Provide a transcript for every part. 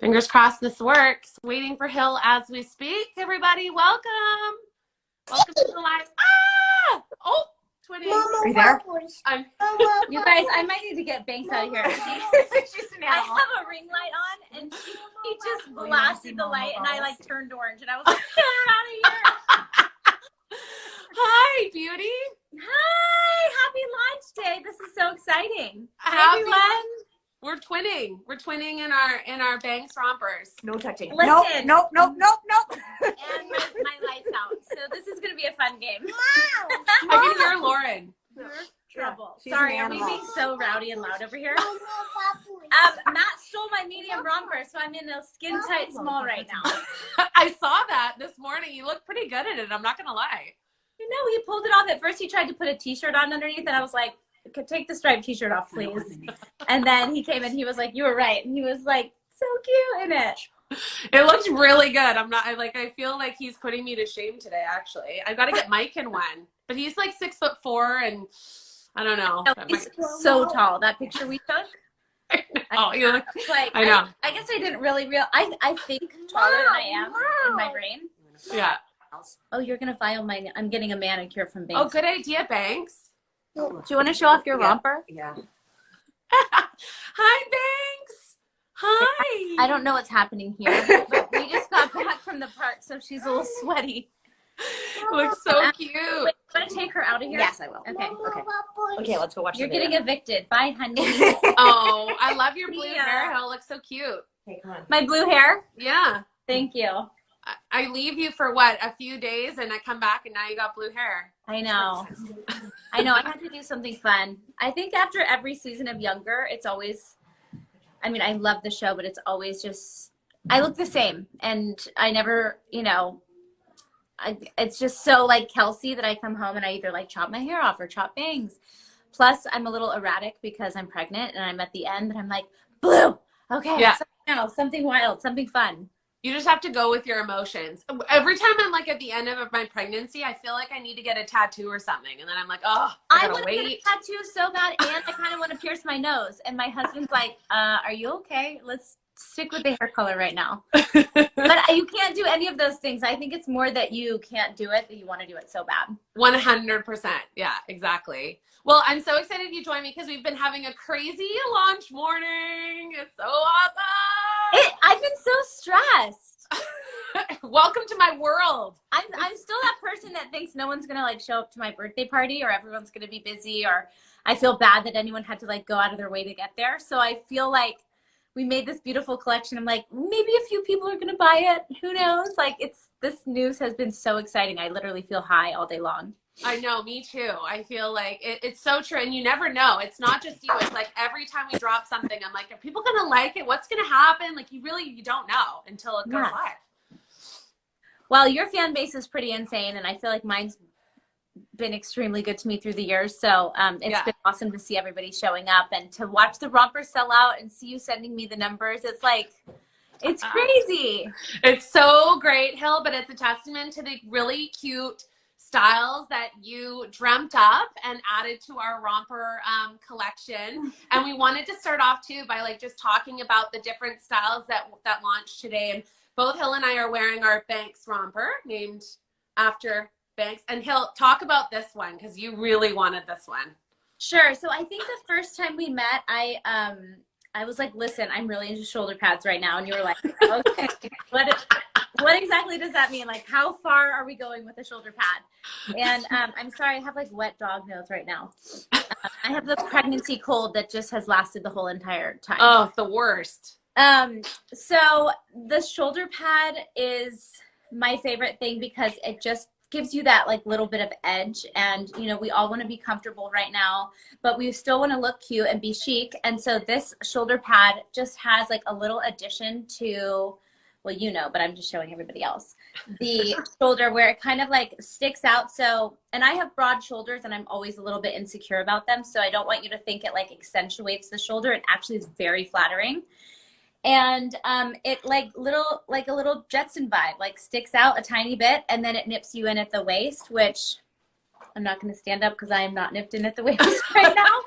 Fingers crossed this works. Waiting for Hill as we speak. Everybody, welcome. Welcome to the live. Ah! Oh, Twinny. Are you there? You guys, I might need to get Banks out of here. She's an I animal. have a ring light on, and he just blasted the light, and I like turned orange, and I was like, get her out of here. Hi, beauty. Hi, happy launch day. This is so exciting. Happy- Everyone. We're twinning. We're twinning in our Banks rompers. No touching. Listen. Nope. And my light's out, so this is going to be a fun game. I can hear Lauren. Trouble. She's an Sorry, are we animal. being so rowdy and loud over here? Matt stole my medium romper, so I'm in a skin tight small right now. I saw that this morning. You look pretty good at it. I'm not going to lie. You know, he pulled it off. At first, he tried to put a t-shirt on underneath, and I was like, take the striped t-shirt off, please. And then he came and he was like, you were right. And he was like, so cute in it. It looks really good. I feel like he's putting me to shame today, actually. I've got to get Mike in one. But he's like 6'4" and I don't know. No, he's so tall. That picture we took. Oh, you look Like, I know. I guess I didn't really I think taller than I am in my brain. Yeah. Oh, you're going to file my, I'm getting a manicure from Banks. Oh, good idea, Banks. Do you want to show off your romper? Yeah. Hi, Banks. Hi. I don't know what's happening here, but we just got back from the park, so she's a little sweaty. Looks so cute. Wait, you want to take her out of here? Yes, I will. Okay. Okay, let's go watch You're the getting video. evicted. Bye, honey. Oh, I love your blue Yeah. hair. Hill looks so cute. Hey, come on. My blue hair? Yeah. Thank you. I leave you for what, a few days, and I come back, and now you got blue hair. I know. I had to do something fun. I think after every season of Younger, it's always, I mean, I love the show, but it's always just, I look the same. And I never, it's just so like Kelsey that I come home and I either like chop my hair off or chop bangs. Plus, I'm a little erratic because I'm pregnant and I'm at the end and I'm like, blue. Okay. Yeah. Something wild, something fun. You just have to go with your emotions. Every time I'm like at the end of my pregnancy, I feel like I need to get a tattoo or something. And then I'm like, oh, I want gotta to get a wait. tattoo so bad, and I kind of want to pierce my nose. And my husband's like, are you okay? Let's stick with the hair color right now. But you can't do any of those things. I think it's more that you can't do it, that you want to do it so bad. 100%. Yeah, exactly. Well, I'm so excited you joined me because we've been having a crazy launch morning. It's so awesome. I've been so stressed. Welcome to my world. I'm still that person that thinks no one's going to like show up to my birthday party or everyone's going to be busy, or I feel bad that anyone had to like go out of their way to get there. So I feel like we made this beautiful collection. I'm like, maybe a few people are going to buy it. Who knows? Like this news has been so exciting. I literally feel high all day long. I know, me too. I feel like it's so true. And you never know. It's not just you. It's like every time we drop something, I'm like, are people going to like it? What's going to happen? Like you don't know until it goes live. Well, your fan base is pretty insane. And I feel like mine's been extremely good to me through the years. So it's been awesome to see everybody showing up and to watch the romper sell out and see you sending me the numbers. It's like, it's crazy. It's so great, Hill, but it's a testament to the really cute styles that you dreamt up and added to our romper collection. And we wanted to start off too by like just talking about the different styles that launched today. And both Hill and I are wearing our Banks romper named after Banks. And Hill, talk about this one because you really wanted this one. Sure. So I think the first time we met, I was like, listen, I'm really into shoulder pads right now. And you were like, okay, what exactly does that mean? Like, how far are we going with the shoulder pad? And I'm sorry, I have like wet dog nose right now. I have the pregnancy cold that just has lasted the whole entire time. Oh, the worst. So the shoulder pad is my favorite thing because it just gives you that like little bit of edge, and we all want to be comfortable right now, but we still want to look cute and be chic. And so this shoulder pad just has like a little addition to, well, but I'm just showing everybody else, the shoulder where it kind of like sticks out. So, and I have broad shoulders and I'm always a little bit insecure about them. So I don't want you to think it like accentuates the shoulder. It actually is very flattering. And it like a little Jetson vibe, like sticks out a tiny bit, and then it nips you in at the waist, which I'm not going to stand up because I am not nipped in at the waist right now.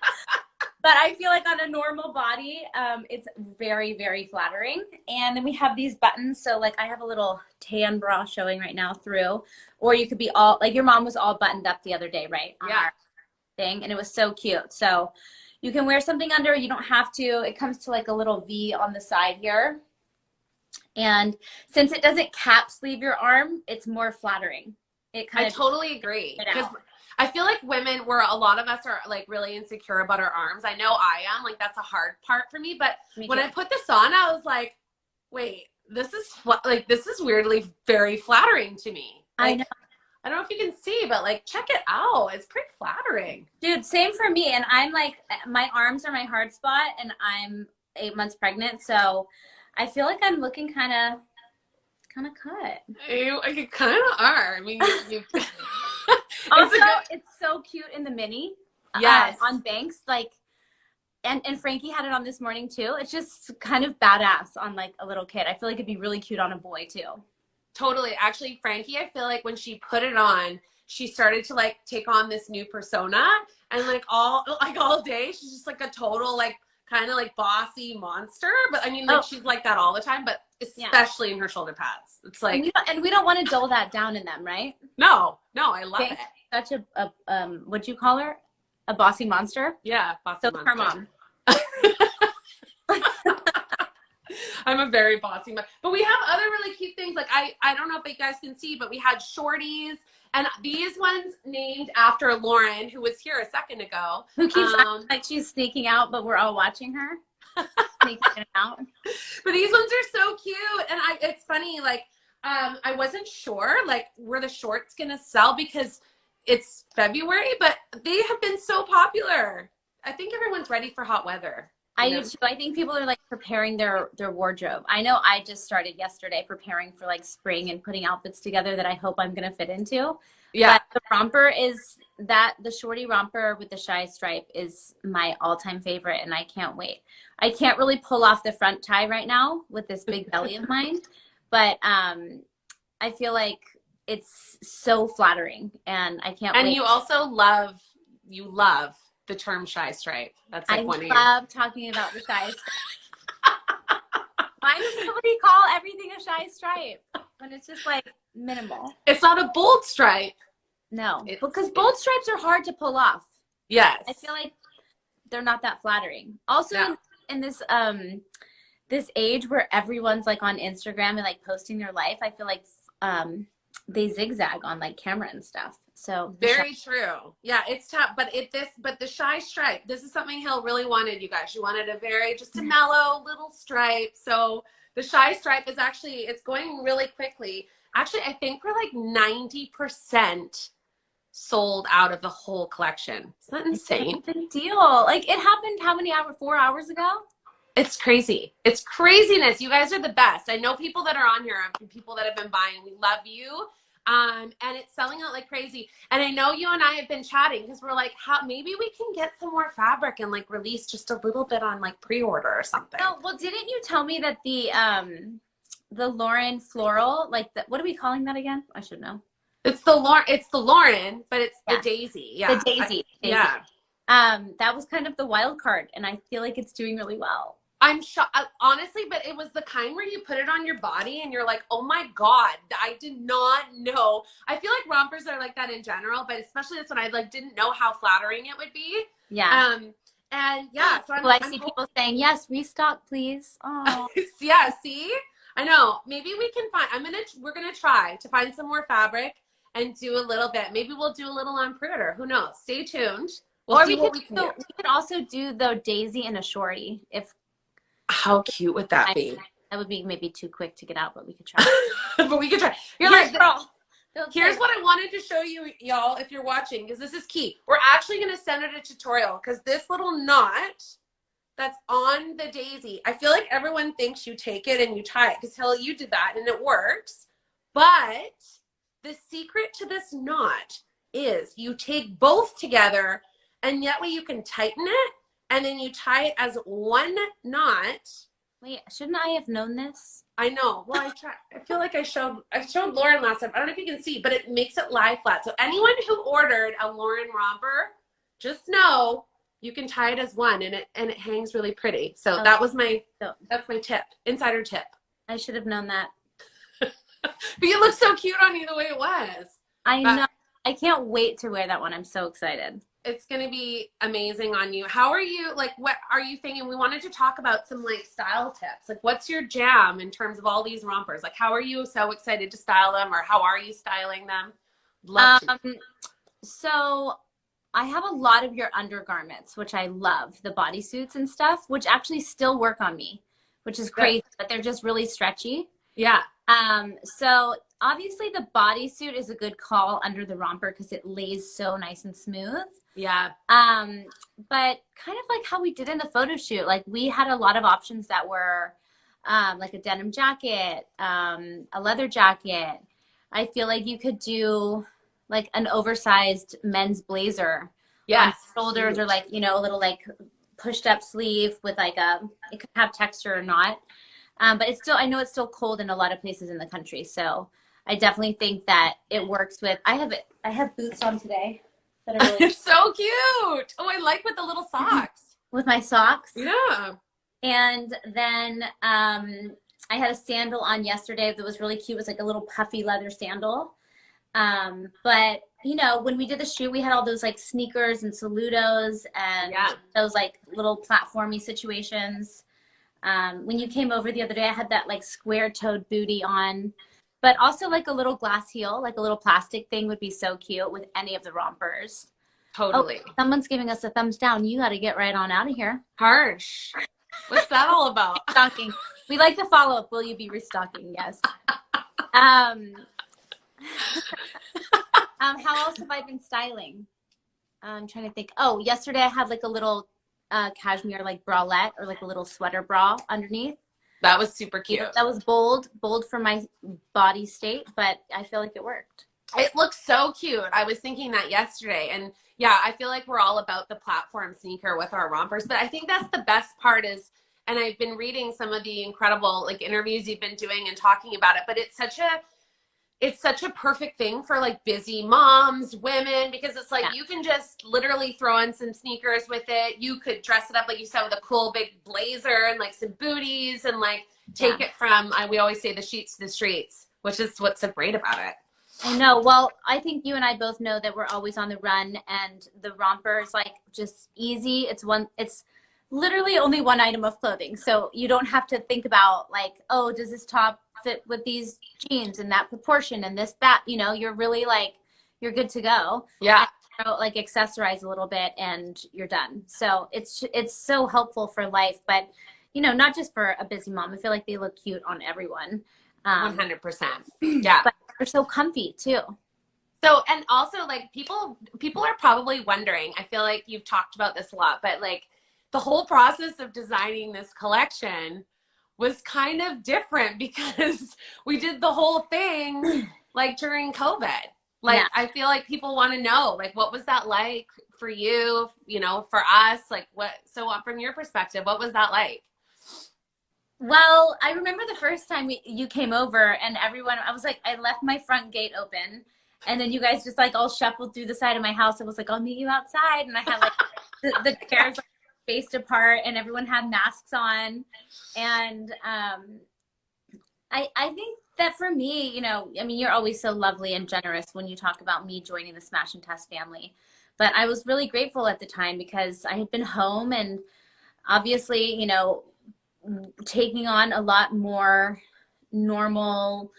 But I feel like on a normal body, it's very, very flattering. And then we have these buttons. So like I have a little tan bra showing right now through, or you could be all, like your mom was all buttoned up the other day, right? On our thing. And it was so cute. So you can wear something under, you don't have to. It comes to like a little V on the side here. And since it doesn't cap sleeve your arm, it's more flattering. I totally agree. Because I feel like women, where a lot of us are like really insecure about our arms. I know I am. Like that's a hard part for me. But when I put this on, I was like, wait, this is weirdly very flattering to me. Like, I know. I don't know if you can see, but like check it out. It's pretty flattering. Dude, same for me. And I'm like, my arms are my hard spot, and I'm 8 months pregnant. So I feel like I'm looking kind of cut. You kind of are. I mean, you also, it's so cute in the mini. Yes. On Banks, like, and Frankie had it on this morning too. It's just kind of badass on like a little kid. I feel like it'd be really cute on a boy too. Totally. Actually, Frankie, I feel like when she put it on, she started to like take on this new persona, and like all day, she's just like a total like kind of like bossy monster. But I mean, like she's like that all the time, but especially in her shoulder pads. It's like, and we don't want to dull that down in them, right? No, I love it. Such a what'd you call her? A bossy monster? Yeah, bossy monster. Her mom. I'm a very bossy mom. But we have other really cute things. Like I don't know if you guys can see, but we had shorties, and these ones named after Lauren, who was here a second ago. Who keeps acting like she's sneaking out, but we're all watching her. Sneaking out. But these ones are so cute, and it's funny. Like I wasn't sure like were the shorts gonna sell because it's February, but they have been so popular. I think everyone's ready for hot weather. I do too. I think people are like preparing their wardrobe. I know I just started yesterday preparing for like spring and putting outfits together that I hope I'm going to fit into. Yeah. But the romper the shorty romper with the shy stripe is my all-time favorite, and I can't wait. I can't really pull off the front tie right now with this big belly of mine, but I feel like it's so flattering, and I can't wait. And you also love the term shy stripe. That's like one of your... I love talking about the shy stripe. Why does somebody call everything a shy stripe when it's just like minimal? It's not a bold stripe. No, because bold stripes are hard to pull off. Yes. I feel like they're not that flattering. Also, in this this age where everyone's like on Instagram and like posting their life, I feel like they zigzag on like camera and stuff. So very true. Yeah, it's tough. But the shy stripe, this is something Hill really wanted, you guys. She wanted just a mellow little stripe. So the shy stripe is actually, it's going really quickly. Actually, I think we're like 90% sold out of the whole collection. Isn't that insane? It's a big deal. Like it happened how many hours? 4 hours ago? It's crazy. It's craziness. You guys are the best. I know people that are on here, people that have been buying. We love you. And it's selling out like crazy. And I know you and I have been chatting because we're like, maybe we can get some more fabric and like release just a little bit on like pre-order or something. No, well, didn't you tell me that the Lauren floral, like what are we calling that again? I should know. It's the Lauren, but it's the Daisy. Yeah. The Daisy. Yeah. That was kind of the wild card, and I feel like it's doing really well. I'm shocked, honestly, but it was the kind where you put it on your body and you're like, oh my God, I did not know. I feel like rompers are like that in general, but especially this one, I like didn't know how flattering it would be. Yeah. And yeah, so I see people saying, yes, restock, please. Oh. Yeah, see? I know. Maybe we can we're gonna try to find some more fabric and do a little bit. Maybe we'll do a little on pre-order. Who knows? Stay tuned. Or we could also do the Daisy and a shorty if. How cute would that be? That would be maybe too quick to get out, but we could try. But we could try. You're like, girl. Here's what I wanted to show you, y'all, if you're watching, because this is key. We're actually going to send it a tutorial because this little knot that's on the Daisy, I feel like everyone thinks you take it and you tie it because, Hill, you did that and it works. But the secret to this knot is you take both together and yet way you can tighten it. And then you tie it as one knot. Wait, shouldn't I have known this? I know. Well, I feel like I showed Lauren last time. I don't know if you can see, but it makes it lie flat. So anyone who ordered a Lauren romper, just know You can tie it as one, and it hangs really pretty. So Oh, that's my tip, insider tip. I should have known that. But you look so cute on you the way it was. I know. I can't wait to wear that one. I'm so excited. It's going to be amazing on you. How are you, like, what are you thinking? We wanted to talk about some, like, style tips. Like, what's your jam in terms of all these rompers? Like, how are you so excited to style them, or how are you styling them? Love to. So I have a lot of your undergarments, which I love, the bodysuits and stuff, which actually still work on me, which is crazy, but they're just really stretchy. Yeah. So obviously the bodysuit is a good call under the romper because it lays so nice and smooth. Yeah. But kind of like how we did in the photo shoot, like we had a lot of options that were like a denim jacket, a leather jacket. I feel like you could do like an oversized men's blazer. Yes. On shoulders, or like, you know, a little like pushed up sleeve with like it could have texture or not. But it's still, I know it's still cold in a lot of places in the country. So I definitely think that it works with, I have boots on today that are really It's so cute. Oh, I like with the little socks. with my socks. Yeah. And then I had a sandal on yesterday that was really cute. It was like a little puffy leather sandal. But you know, when we did the shoot, we had all those like sneakers and saludos and those like little platformy situations. When you came over the other day, I had that like square-toed booty on, but also like a little glass heel, like a little plastic thing would be so cute with any of the rompers. Totally. Oh, someone's giving us a thumbs down. You got to get right on out of here. Harsh. What's that all about? Restocking. We like the follow-up. Will you be restocking? Yes. How else have I been styling? I'm trying to think. Oh, yesterday I had like a little cashmere like bralette, or like a little sweater bra underneath. That was super cute. That was bold for my body state, but I feel like it worked. It looks so cute. I was thinking that yesterday. And yeah, I feel like we're all about the platform sneaker with our rompers, but I think that's the best part is, and I've been reading some of the incredible like interviews you've been doing and talking about it, but it's such a perfect thing for like busy moms, women, because it's like you can just literally throw in some sneakers with it. You could dress it up, like you said, with a cool big blazer and like some booties and like take it from, we always say, the sheets to the streets, which is what's so great about it. I know. Well, I think you and I both know that we're always on the run, and the romper is like just easy. It's literally only one item of clothing. So you don't have to think about like, oh, does this top fit with these jeans and that proportion and this, that, you know, you're really like, you're good to go. Yeah. And, like accessorize a little bit and you're done. So it's so helpful for life, but you know, not just for a busy mom. I feel like they look cute on everyone. 100%. Yeah. But they're so comfy too. So, and also like people are probably wondering, I feel like you've talked about this a lot, but like the whole process of designing this collection was kind of different because we did the whole thing like during COVID. Like, I feel like people want to know, like, what was that like for you, you know, for us? Like, from your perspective, what was that like? Well, I remember the first time you came over and everyone, I was like, I left my front gate open and then you guys just like all shuffled through the side of my house. I was like, I'll meet you outside. And I had like the chairs like, spaced apart and everyone had masks on. And I think that for me, you know, I mean, you're always so lovely and generous when you talk about me joining the Smash and Test family. But I was really grateful at the time because I had been home and obviously, you know, taking on a lot more normal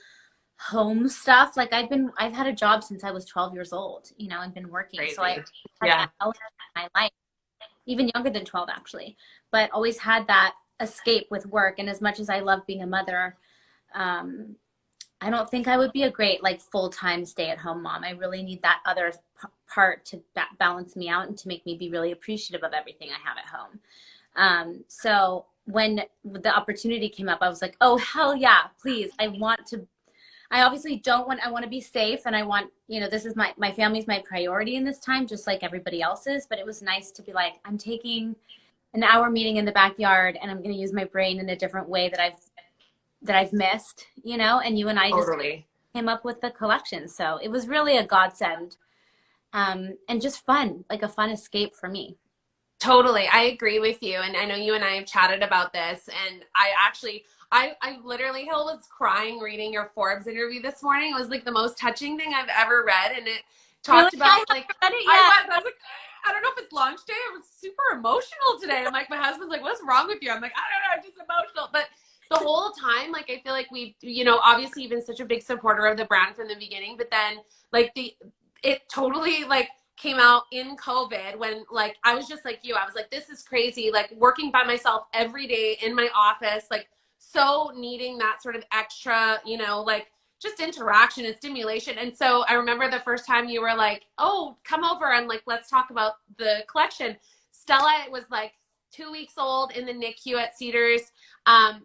home stuff. Like I've had a job since I was 12 years old, you know, and been working. Crazy. So I had that element in my life, even younger than 12 actually, but always had that escape with work. And as much as I love being a mother, I don't think I would be a great like full-time stay-at-home mom. I really need that other part to balance me out and to make me be really appreciative of everything I have at home. So when the opportunity came up, I was like, oh, hell yeah, please. I want to be safe. And I want, you know, this is my family's my priority in this time, just like everybody else's. But it was nice to be like, I'm taking an hour meeting in the backyard and I'm going to use my brain in a different way that I've missed, you know, and you and I just came up with the collection. So it was really a godsend, and just fun, like a fun escape for me. Totally. I agree with you. And I know you and I have chatted about this. And I literally, Hill, was crying reading your Forbes interview this morning. It was like the most touching thing I've ever read. And it talked Really? about like, I haven't read it I yet. was like, I don't know if it's launch day. I was super emotional today. I'm like, my husband's like, what's wrong with you? I'm like, I don't know, I'm just emotional. But the whole time, like, I feel like we, you know, obviously you've been such a big supporter of the brand from the beginning, but then like it totally like came out in COVID when like I was just like you. I was like, this is crazy. Like working by myself every day in my office, like so needing that sort of extra, you know, like just interaction and stimulation. And so I remember the first time you were like, oh, come over and like, let's talk about the collection. Stella was like 2 weeks old in the NICU at Cedars.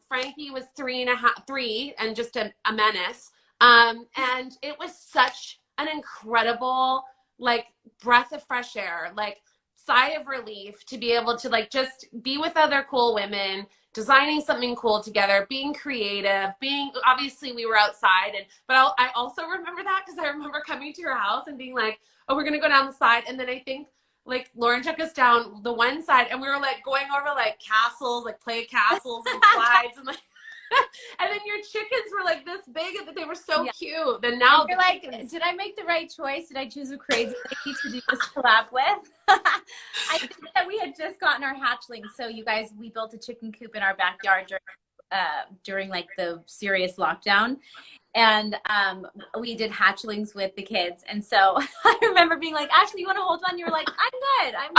Frankie was 3 and just a menace. And it was such an incredible, like, breath of fresh air, like sigh of relief to be able to like just be with other cool women, designing something cool together, being creative, being, obviously we were outside, and but I also remember that because I remember coming to your house and being like, oh, we're gonna go down the side, and then I think like Lauren took us down the one side and we were like going over like castles, like play castles and slides and like and then your chickens were like this big and they were so cute. And now you're like, did I make the right choice? Did I choose a crazy lady to do this collab with? I think that we had just gotten our hatchlings. So you guys, we built a chicken coop in our backyard during like the serious lockdown. And we did hatchlings with the kids. And so I remember being like, Ashley, you want to hold one? You were like, I'm good. I'm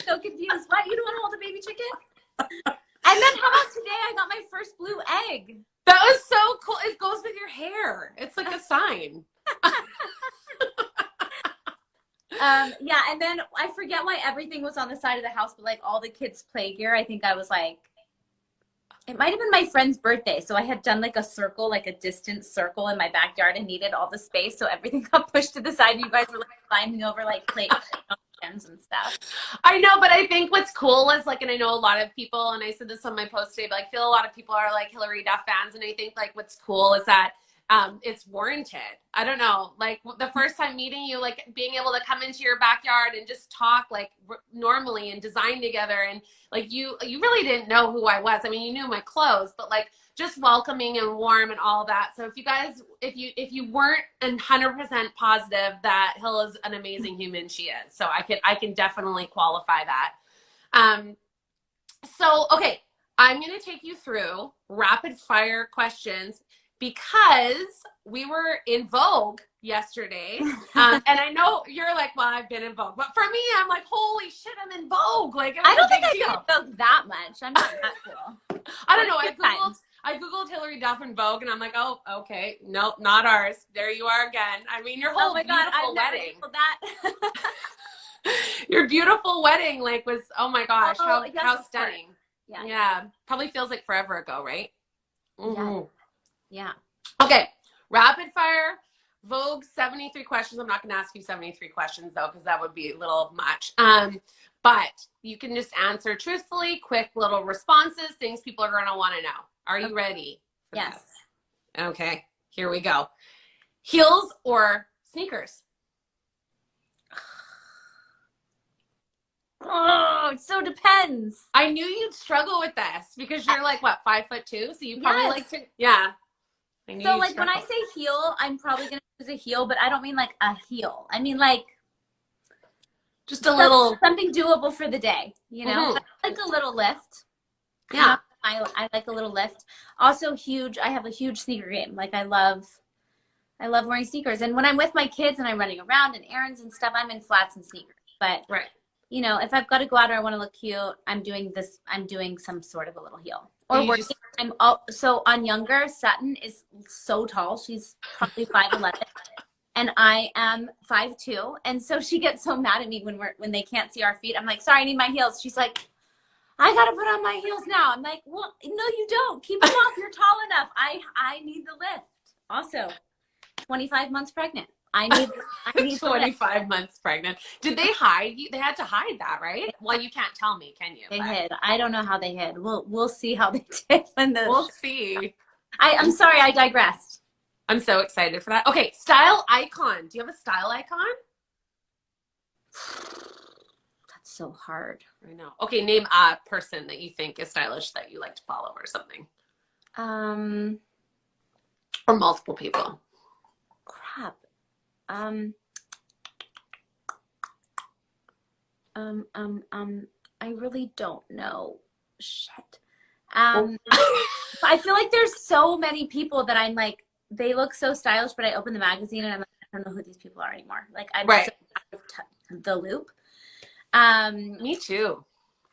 so confused. What? You don't want to hold a baby chicken? And then how about today? I got my first blue egg. That was so cool. It goes with your hair. It's like a sign. Yeah, and then I forget why everything was on the side of the house, but like all the kids' play gear, I think I was like, it might have been my friend's birthday. So I had done like a circle, like a distance circle in my backyard and needed all the space. So everything got pushed to the side. And you guys were like climbing over like play and stuff. I know, but I think what's cool is like, and I know a lot of people, and I said this on my post today, but I feel a lot of people are like Hilary Duff fans. And I think like what's cool is that it's warranted. I don't know, like the first time meeting you, like being able to come into your backyard and just talk like normally and design together. And like you really didn't know who I was. I mean, you knew my clothes, but like just welcoming and warm and all that. So if you guys, if you weren't 100% positive that Hill is an amazing human, she is. So I can definitely qualify that. So, okay, I'm going to take you through rapid fire questions because we were in Vogue yesterday. And I know you're like, well, I've been in Vogue. But for me, I'm like, holy shit, I'm in Vogue. Like, I don't think I've been in Vogue that much. I'm not that cool. I don't know. I Googled Hilary Duff and Vogue, and I'm like, oh, okay. Nope, not ours. There you are again. I mean, your whole beautiful wedding. Your beautiful wedding, like, was, oh my gosh, how stunning. Yeah. Probably feels like forever ago, right? Mm-hmm. Yeah. Okay. Rapid fire. Vogue 73 questions. I'm not going to ask you 73 questions though, because that would be a little much. But you can just answer truthfully, quick little responses, things people are going to want to know. Are you ready? Yes. This? Okay. Here we go. Heels or sneakers? Oh, it so depends. I knew you'd struggle with this because you're like, what, 5'2"? So you probably like to, yeah. So like when I say heel, I'm probably going to use a heel, but I don't mean like a heel. I mean like just a little something doable for the day, you know? Mm-hmm. I like a little lift. Yeah. I like a little lift. Also I have a huge sneaker game. Like I love wearing sneakers. And when I'm with my kids and I'm running around and errands and stuff, I'm in flats and sneakers. But right. You know, if I've got to go out or I want to look cute, I'm doing some sort of a little heel. Or working. So on younger, Sutton is so tall. She's probably 5'11", and I am 5'2". And so she gets so mad at me when they can't see our feet. I'm like, sorry, I need my heels. She's like, I got to put on my heels now. I'm like, well, no, you don't. Keep them off. You're tall enough. I need the lift. Also, 25 months pregnant. I need 25 months pregnant. Did they hide you? They had to hide that, right? Well, you can't tell me, can you? They hid. I don't know how they hid. We'll see how they did we'll see. I'm sorry, I digressed. I'm so excited for that. Okay, style icon. Do you have a style icon? That's so hard. I know. Okay, name a person that you think is stylish that you like to follow or something. Or multiple people. Crap. I really don't know. Shit. I feel like there's so many people that I'm like, they look so stylish, but I open the magazine and I'm like, I don't know who these people are anymore. Like, I'm Right. so out of the loop. Me too.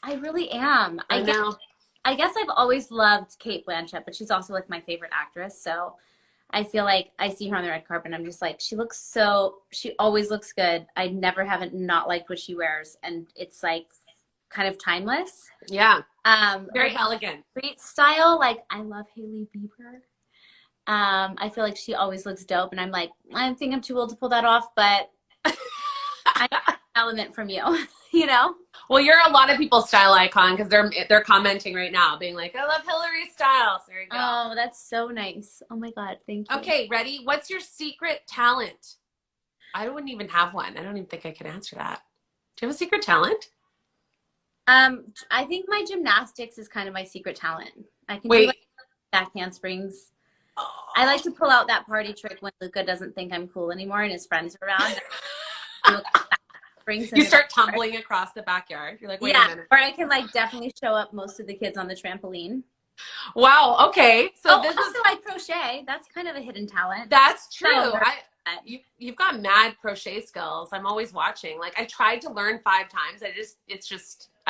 I really am. I know. I guess I've always loved Cate Blanchett, but she's also like my favorite actress. So I feel like I see her on the red carpet and I'm just like, she always looks good. I never haven't not liked what she wears. And it's like kind of timeless. Yeah. Very like, elegant. Street style. Like, I love Hailey Bieber. I feel like she always looks dope. And I'm like, I think I'm too old to pull that off, but I got an element from you, you know? Well, you're a lot of people's style icon because they're commenting right now, being like, "I love Hilary's style." So there you go. Oh, that's so nice. Oh my God, thank you. Okay, ready? What's your secret talent? I wouldn't even have one. I don't even think I can answer that. Do you have a secret talent? I think my gymnastics is kind of my secret talent. I can do like back handsprings. Oh. I like to pull out that party trick when Luca doesn't think I'm cool anymore and his friends are around. You start tumbling across the backyard. You're like, wait a minute. Or I can like definitely show up most of the kids on the trampoline. Wow. Okay. So this also I crochet. That's kind of a hidden talent. That's true. You've got mad crochet skills. I'm always watching. Like I tried to learn 5 times. I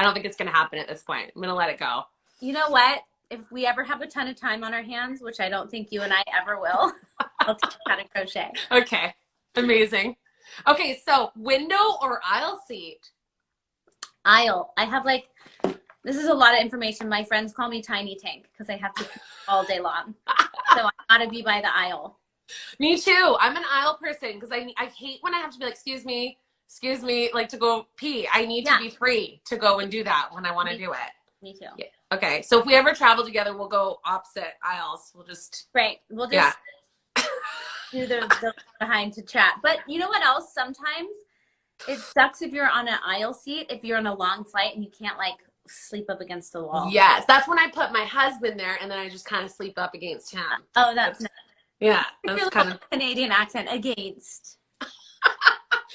don't think it's going to happen at this point. I'm going to let it go. You know what? If we ever have a ton of time on our hands, which I don't think you and I ever will, I'll teach you how to crochet. Okay. Amazing. Okay, so window or aisle seat? Aisle. I have like, this is a lot of information. My friends call me Tiny Tank because I have to pee all day long. So I gotta be by the aisle. Me too. I'm an aisle person because I hate when I have to be like, excuse me, like to go pee. I need to be free to go and do that when I want to do it. Me too. Yeah. Okay, so if we ever travel together, we'll go opposite aisles. We'll just We'll just do the behind to chat. But you know what else? Sometimes it sucks if you're on an aisle seat, if you're on a long flight and you can't like sleep up against the wall. Yes, that's when I put my husband there and then I just kind of sleep up against him. Oh, that's nice. Yeah, that's kind of Canadian accent against.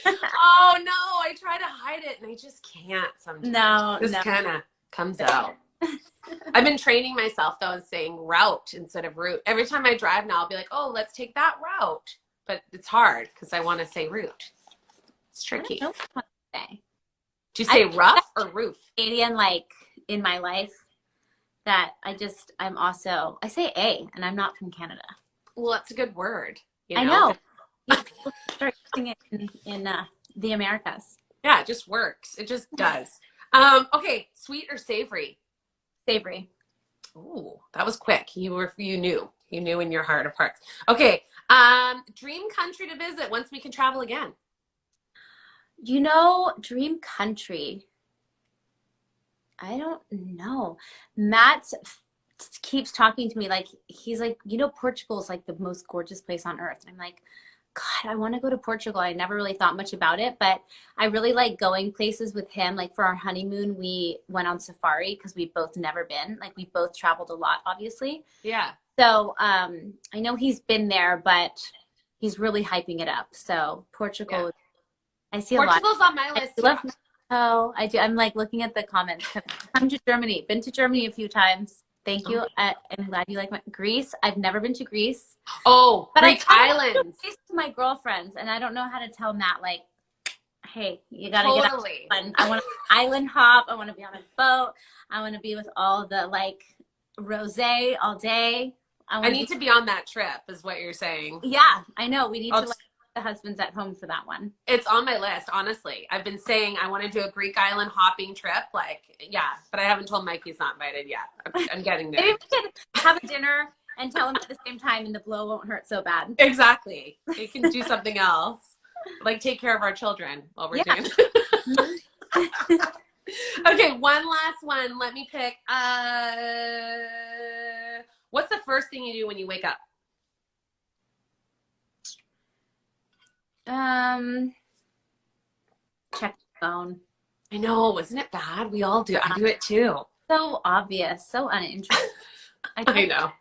Oh no, I try to hide it and I just can't sometimes. No, this kind of comes out. I've been training myself though and saying route instead of route. Every time I drive now, I'll be like, "Oh, let's take that route," but it's hard because I want to say route. It's tricky. I don't know what to say. Do you say rough or roof? Canadian, like in my life, that I say A, and I'm not from Canada. Well, that's a good word. You know? I know. People start using it in the Americas. Yeah, it just works. It just does. Okay, sweet or savory? Savory. Ooh, that was quick. You knew in your heart of hearts. Okay, dream country to visit once we can travel again. You know, dream country. I don't know. Matt keeps talking to me like he's like, you know, Portugal is like the most gorgeous place on earth. And I'm like, God, I want to go to Portugal. I never really thought much about it, but I really like going places with him. Like for our honeymoon, we went on safari because we've both never been. Like we both traveled a lot, obviously. Yeah. So I know he's been there, but he's really hyping it up. So Portugal, yeah. I see Portugal's a lot. on my list. I love Mexico. I do. I'm like looking at the comments. Come to Germany. Been to Germany a few times. Thank you. I'm glad you like Greece. I've never been to Greece. Oh, but Greek islands. I to my girlfriends, and I don't know how to tell Matt, like, hey, you got to get out. I want to island hop. I want to be on a boat. I want to be with all the, like, rosé all day. I need to be on that trip, is what you're saying. Yeah, I know. We need to, like, the husband's at home for that one. It's on my list, honestly. I've been saying I want to do a Greek island hopping trip, like, yeah, but I haven't told Mike he's not invited yet. I'm getting there. Maybe we could have a dinner and tell him at the same time and the blow won't hurt so bad. Exactly. We can do something else. Like take care of our children while we're doing it. Okay, one last one. Let me pick. What's the first thing you do when you wake up? Check the phone. I know, isn't it bad? We all do. I do it too. So obvious, so uninteresting. I know.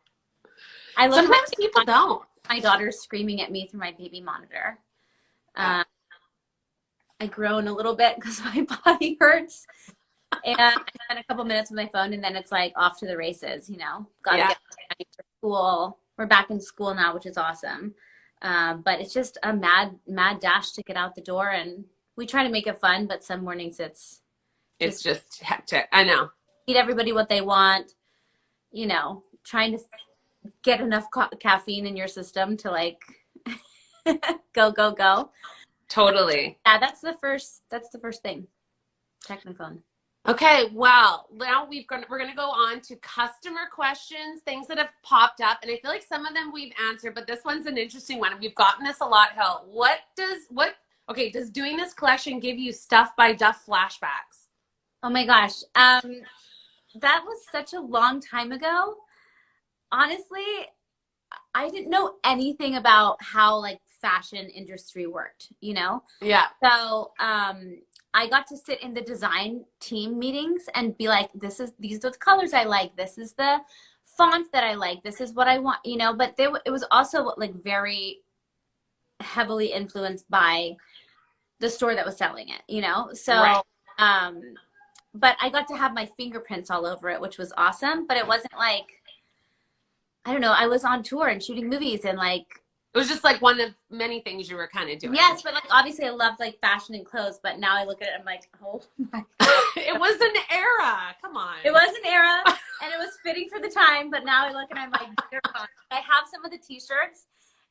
I look Sometimes people don't. My daughter's screaming at me through my baby monitor. I groan a little bit because my body hurts. And I spend a couple minutes with my phone, and then it's like off to the races, you know. Gotta get ready for school. We're back in school now, which is awesome. But it's just a mad dash to get out the door, and we try to make it fun, but some mornings it's just hectic. I know. Eat everybody what they want, you know, trying to get enough caffeine in your system to like go. Totally. Yeah, that's the first thing. Check my phone. Okay, well, now we're gonna go on to customer questions, things that have popped up, and I feel like some of them we've answered, but this one's an interesting one. We've gotten this a lot, Hill. Does doing this collection give you Stuff by Duff flashbacks? Oh my gosh. That was such a long time ago. Honestly, I didn't know anything about how like fashion industry worked, you know? Yeah. So, I got to sit in the design team meetings and be like, these are the colors I like. This is the font that I like. This is what I want, you know, but it was also like very heavily influenced by the store that was selling it, you know? So, right. But I got to have my fingerprints all over it, which was awesome. But it wasn't like, I don't know, I was on tour and shooting movies and like, it was just like one of many things you were kind of doing. Yes, but like obviously I loved like fashion and clothes, but now I look at it, I'm like, oh my God. It was an era. Come on. It was an era and it was fitting for the time, but now I look and I'm like, they're fun. I have some of the t-shirts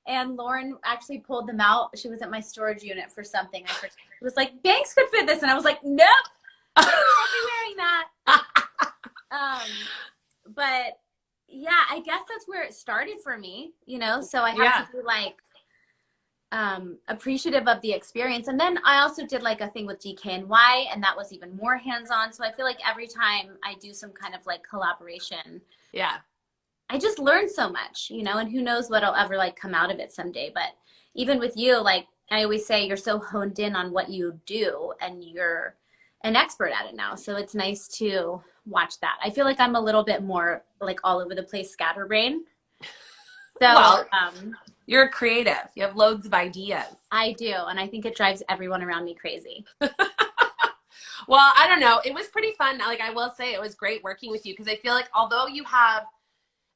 and Lauren actually pulled them out. She was at my storage unit for something. It was like, Banks could fit this. And I was like, nope, I won't be wearing that. But yeah, I guess that's where it started for me, you know, so I have to be like appreciative of the experience. And then I also did like a thing with DKNY, and that was even more hands-on. So I feel like every time I do some kind of like collaboration, I just learn so much, you know, and who knows what'll ever like come out of it someday. But even with you, like I always say, you're so honed in on what you do and you're an expert at it now. So it's nice to watch that. I feel like I'm a little bit more like all over the place scatterbrain. So well, you're a creative. You have loads of ideas. I do. And I think it drives everyone around me crazy. Well, I don't know. It was pretty fun. Like I will say it was great working with you because I feel like although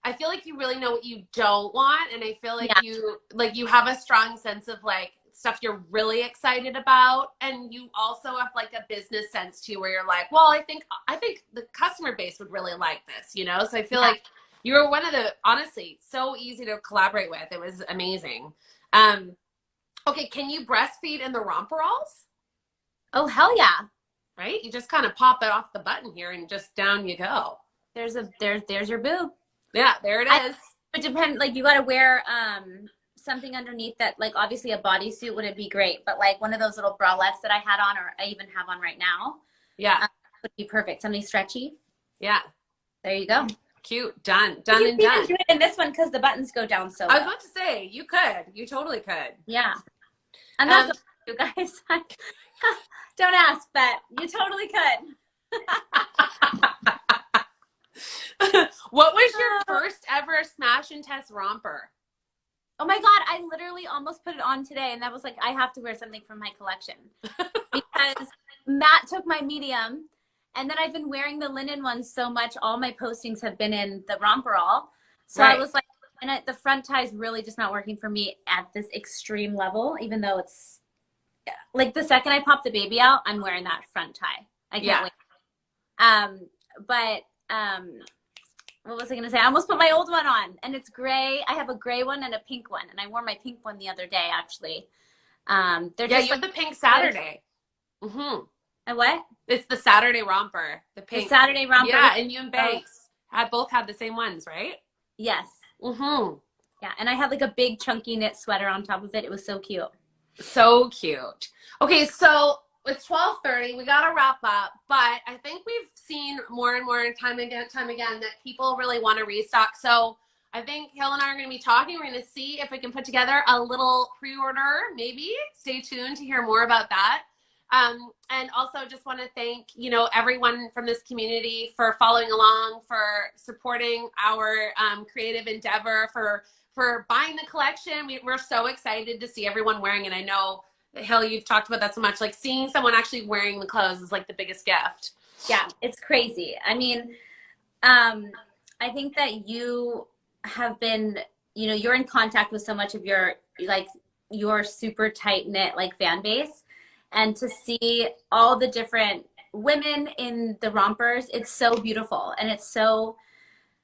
I feel like you really know what you don't want. And I feel like you have a strong sense of like stuff you're really excited about, and you also have like a business sense too, where you're like, well, I think the customer base would really like this, you know. So I feel like you were one of the, honestly, so easy to collaborate with. It was amazing. Okay, can you breastfeed in the romperalls? Oh hell yeah! Right, you just kind of pop it off the button here, and just down you go. There's your boob. Yeah, there it is. It depends. Like you got to wear something underneath that, like obviously a bodysuit wouldn't be great, but like one of those little bralettes that I had on, or I even have on right now, would be perfect. Something stretchy. Yeah, there you go. Cute. Done and done. Do it in this one because the buttons go down so well. I was about to say you totally could. Yeah, I'm not you guys. Don't ask, but you totally could. What was your first ever smash and test romper? Oh my God, I literally almost put it on today, and that was like, I have to wear something from my collection. Because Matt took my medium, and then I've been wearing the linen ones so much, all my postings have been in the romperall. So I was like, and the front tie is really just not working for me at this extreme level, even though it's, like the second I pop the baby out, I'm wearing that front tie. I can't wait. What was I going to say? I almost put my old one on, and it's gray. I have a gray one and a pink one, and I wore my pink one the other day, actually. They're just you have the pink Saturday. Mm-hmm. A what? It's the Saturday romper. The pink. The Saturday romper. Yeah, and you and Banks both had the same ones, right? Yes. Mm-hmm. Yeah, and I had like a big chunky knit sweater on top of it. It was so cute. So cute. Okay, so it's 12:30. We got to wrap up, but I think we've seen more and more time again that people really want to restock. So I think Hill and I are going to be talking. We're going to see if we can put together a little pre-order, maybe. Stay tuned to hear more about that. And also just want to thank, you know, everyone from this community for following along, for supporting our creative endeavor, for buying the collection. We're so excited to see everyone wearing it. I know, Hill, you've talked about that so much. Like seeing someone actually wearing the clothes is like the biggest gift. Yeah, it's crazy. I mean, I think that you have been, you know, you're in contact with so much of your, like, your super tight knit like fan base, and to see all the different women in the rompers, it's so beautiful, and it's so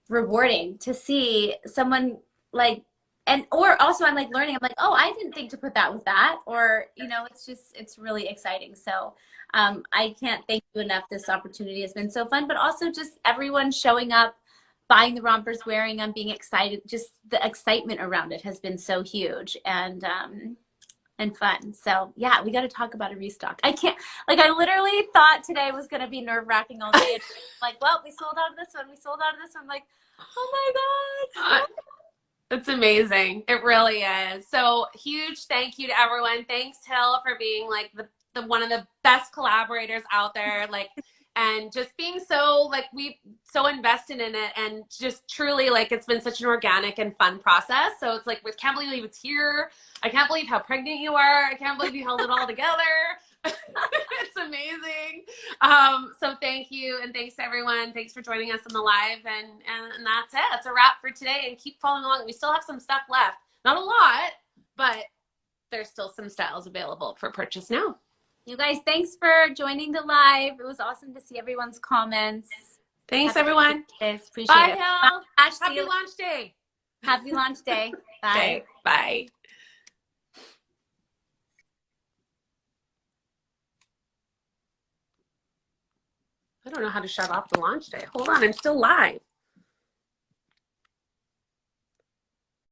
rewarding to see someone like, and or also I'm like learning, I'm like, oh, I didn't think to put that with that, or you know, it's just, it's really exciting. So I can't thank you enough. This opportunity has been so fun, but also just everyone showing up, buying the rompers, wearing them, being excited. Just the excitement around it has been so huge and fun. So yeah, we got to talk about a restock. I can't, like, I literally thought today was going to be nerve-wracking all day. Like, well, we sold out of this one. We sold out of this one. I'm like, oh my God. It's amazing. It really is. So huge thank you to everyone. Thanks, Hill, for being like the one of the best collaborators out there. Like, and just being so like, we so invested in it, and just truly like, it's been such an organic and fun process. So it's like, we can't believe it's here. I can't believe how pregnant you are. I can't believe you held it all together. It's amazing. So thank you, and thanks to everyone. Thanks for joining us on the live, and that's it. That's a wrap for today, and keep following along. We still have some stuff left. Not a lot, but there's still some styles available for purchase now. You guys, thanks for joining the live. It was awesome to see everyone's comments. Thanks, everyone. Appreciate Bye, it. Hill. Bye, Happy launch day. Happy launch day. Bye. Okay, bye. I don't know how to shut off the launch day. Hold on, I'm still live.